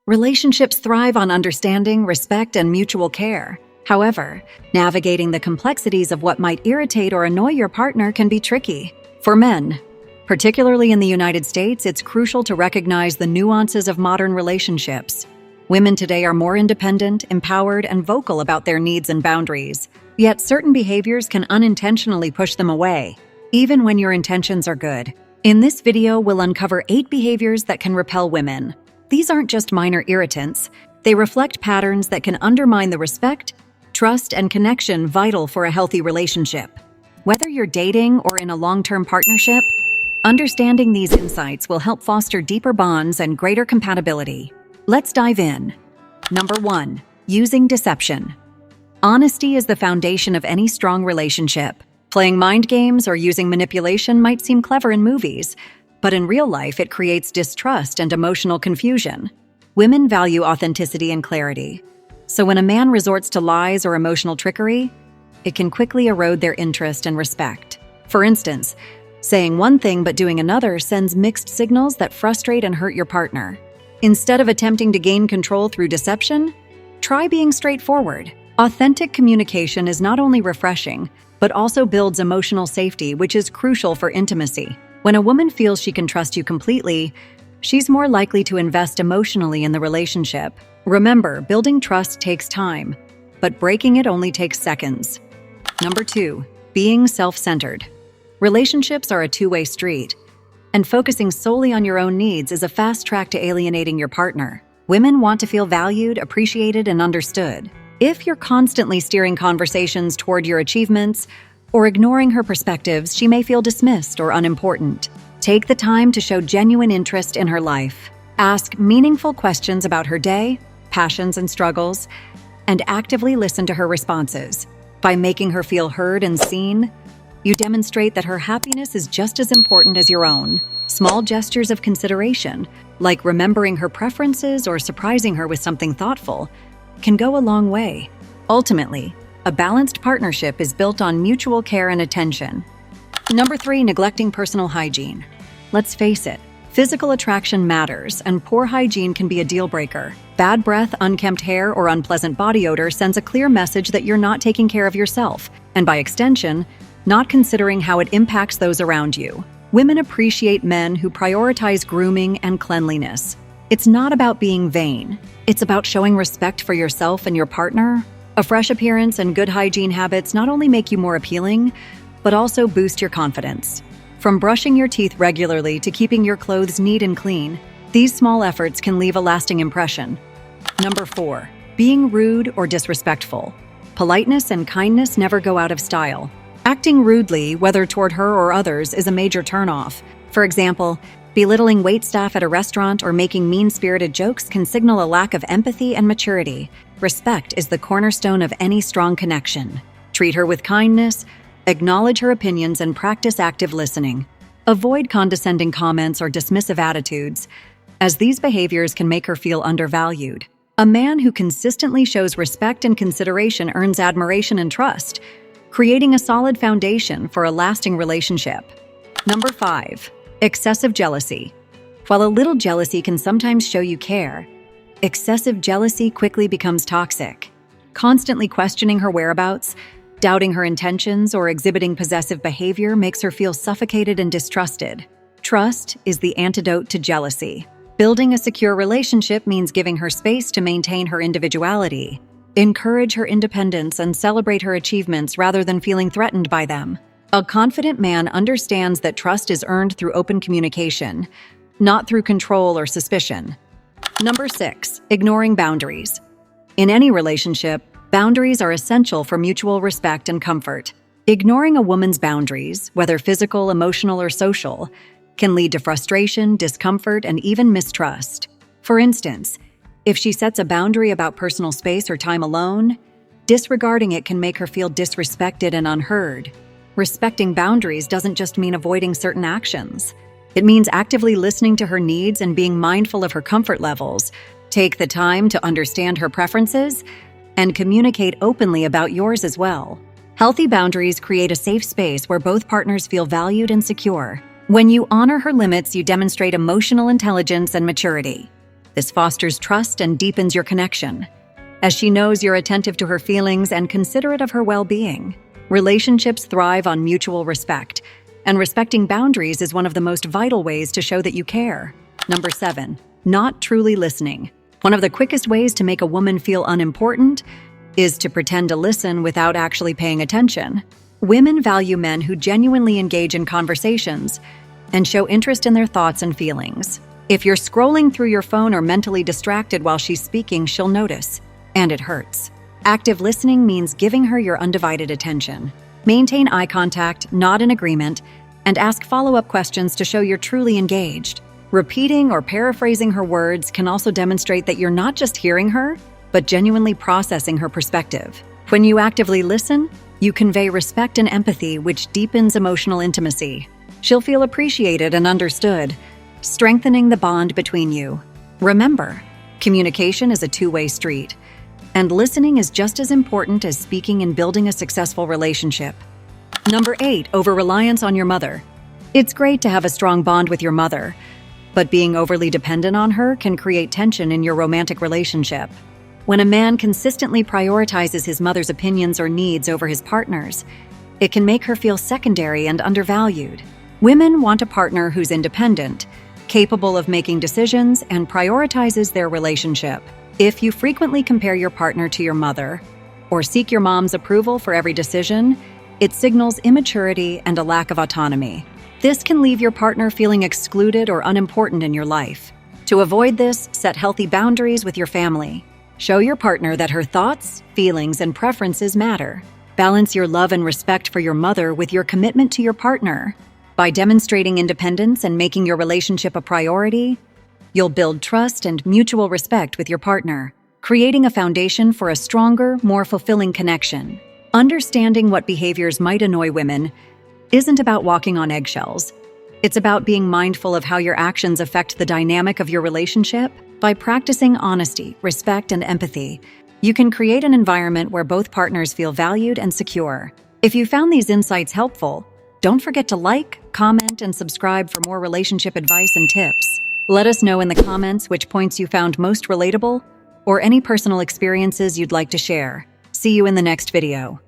Relationships thrive on understanding, respect, and mutual care. However, navigating the complexities of what might irritate or annoy your partner can be tricky. For men, particularly in the United States, it's crucial to recognize the nuances of modern relationships. Women today are more independent, empowered, and vocal about their needs and boundaries. Yet certain behaviors can unintentionally push them away, even when your intentions are good. In this video, we'll uncover 8 behaviors that can repel women. These aren't just minor irritants. They reflect patterns that can undermine the respect, trust, and connection vital for a healthy relationship. Whether you're dating or in a long-term partnership, understanding these insights will help foster deeper bonds and greater compatibility. Let's dive in. Number 1. Using deception. Honesty is the foundation of any strong relationship. Playing mind games or using manipulation might seem clever in movies, but in real life it creates distrust and emotional confusion. Women value authenticity and clarity, so when a man resorts to lies or emotional trickery, it can quickly erode their interest and respect. For instance, saying one thing but doing another sends mixed signals that frustrate and hurt your partner. Instead of attempting to gain control through deception, try being straightforward. Authentic communication is not only refreshing, but also builds emotional safety, which is crucial for intimacy. When a woman feels she can trust you completely, she's more likely to invest emotionally in the relationship. Remember, building trust takes time, but breaking it only takes seconds. Number 2, being self-centered. Relationships are a two-way street, and focusing solely on your own needs is a fast track to alienating your partner. Women want to feel valued, appreciated, and understood. If you're constantly steering conversations toward your achievements or ignoring her perspectives, she may feel dismissed or unimportant. Take the time to show genuine interest in her life. Ask meaningful questions about her day, passions and struggles, and actively listen to her responses. By making her feel heard and seen, you demonstrate that her happiness is just as important as your own. Small gestures of consideration, like remembering her preferences or surprising her with something thoughtful, can go a long way. Ultimately, a balanced partnership is built on mutual care and attention. Number 3, neglecting personal hygiene. Let's face it, physical attraction matters, and poor hygiene can be a deal breaker. Bad breath, unkempt hair, or unpleasant body odor sends a clear message that you're not taking care of yourself, and by extension, not considering how it impacts those around you. Women appreciate men who prioritize grooming and cleanliness. It's not about being vain. It's about showing respect for yourself and your partner. A fresh appearance and good hygiene habits not only make you more appealing, but also boost your confidence. From brushing your teeth regularly to keeping your clothes neat and clean, these small efforts can leave a lasting impression. Number 4, being rude or disrespectful. Politeness and kindness never go out of style. Acting rudely, whether toward her or others, is a major turnoff. For example, belittling waitstaff at a restaurant or making mean-spirited jokes can signal a lack of empathy and maturity. Respect is the cornerstone of any strong connection. Treat her with kindness, acknowledge her opinions, and practice active listening. Avoid condescending comments or dismissive attitudes, as these behaviors can make her feel undervalued. A man who consistently shows respect and consideration earns admiration and trust, creating a solid foundation for a lasting relationship. Number 5, excessive jealousy. While a little jealousy can sometimes show you care, excessive jealousy quickly becomes toxic. Constantly questioning her whereabouts, doubting her intentions, or exhibiting possessive behavior makes her feel suffocated and distrusted. Trust is the antidote to jealousy. Building a secure relationship means giving her space to maintain her individuality. Encourage her independence and celebrate her achievements rather than feeling threatened by them. A confident man understands that trust is earned through open communication, not through control or suspicion. Number 6, ignoring boundaries. In any relationship, boundaries are essential for mutual respect and comfort. Ignoring a woman's boundaries, whether physical, emotional, or social, can lead to frustration, discomfort, and even mistrust. For instance, if she sets a boundary about personal space or time alone, disregarding it can make her feel disrespected and unheard. Respecting boundaries doesn't just mean avoiding certain actions. It means actively listening to her needs and being mindful of her comfort levels. Take the time to understand her preferences and communicate openly about yours as well. Healthy boundaries create a safe space where both partners feel valued and secure. When you honor her limits, you demonstrate emotional intelligence and maturity. This fosters trust and deepens your connection, as she knows you're attentive to her feelings and considerate of her well-being. Relationships thrive on mutual respect, and respecting boundaries is one of the most vital ways to show that you care. Number 7, not truly listening. One of the quickest ways to make a woman feel unimportant is to pretend to listen without actually paying attention. Women value men who genuinely engage in conversations and show interest in their thoughts and feelings. If you're scrolling through your phone or mentally distracted while she's speaking, she'll notice, and it hurts. Active listening means giving her your undivided attention. Maintain eye contact, nod in agreement, and ask follow-up questions to show you're truly engaged. Repeating or paraphrasing her words can also demonstrate that you're not just hearing her, but genuinely processing her perspective. When you actively listen, you convey respect and empathy, which deepens emotional intimacy. She'll feel appreciated and understood, strengthening the bond between you. Remember, communication is a two-way street, and listening is just as important as speaking in building a successful relationship. Number 8, over-reliance on your mother. It's great to have a strong bond with your mother, but being overly dependent on her can create tension in your romantic relationship. When a man consistently prioritizes his mother's opinions or needs over his partner's, it can make her feel secondary and undervalued. Women want a partner who's independent, capable of making decisions, and prioritizes their relationship. If you frequently compare your partner to your mother, or seek your mom's approval for every decision, it signals immaturity and a lack of autonomy. This can leave your partner feeling excluded or unimportant in your life. To avoid this, set healthy boundaries with your family. Show your partner that her thoughts, feelings, and preferences matter. Balance your love and respect for your mother with your commitment to your partner. By demonstrating independence and making your relationship a priority, you'll build trust and mutual respect with your partner, creating a foundation for a stronger, more fulfilling connection. Understanding what behaviors might annoy women isn't about walking on eggshells. It's about being mindful of how your actions affect the dynamic of your relationship. By practicing honesty, respect, and empathy, you can create an environment where both partners feel valued and secure. If you found these insights helpful, don't forget to like, comment, and subscribe for more relationship advice and tips. Let us know in the comments which points you found most relatable or any personal experiences you'd like to share. See you in the next video.